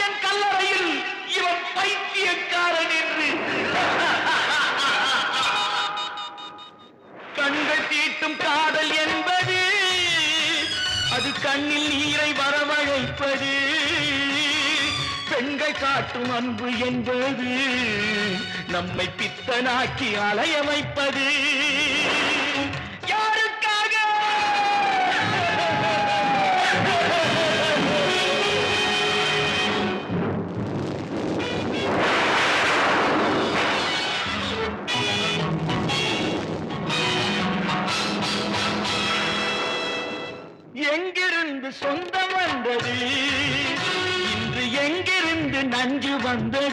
என் கல்லறையில் இவன் பைத்தியக்காரன் என்று கண்கள் தீட்டும் காதல் என்பது அது கண்ணில் நீரை வரவழைப்பது பெண்கள் காட்டும் அன்பு என்பது நம்மை பித்தனாக்கி அலைய வைப்பது யாருக்காக எங்கிருந்து சொந்தம் வந்தது இன்று எங்கிருந்து நஞ்சு வந்தது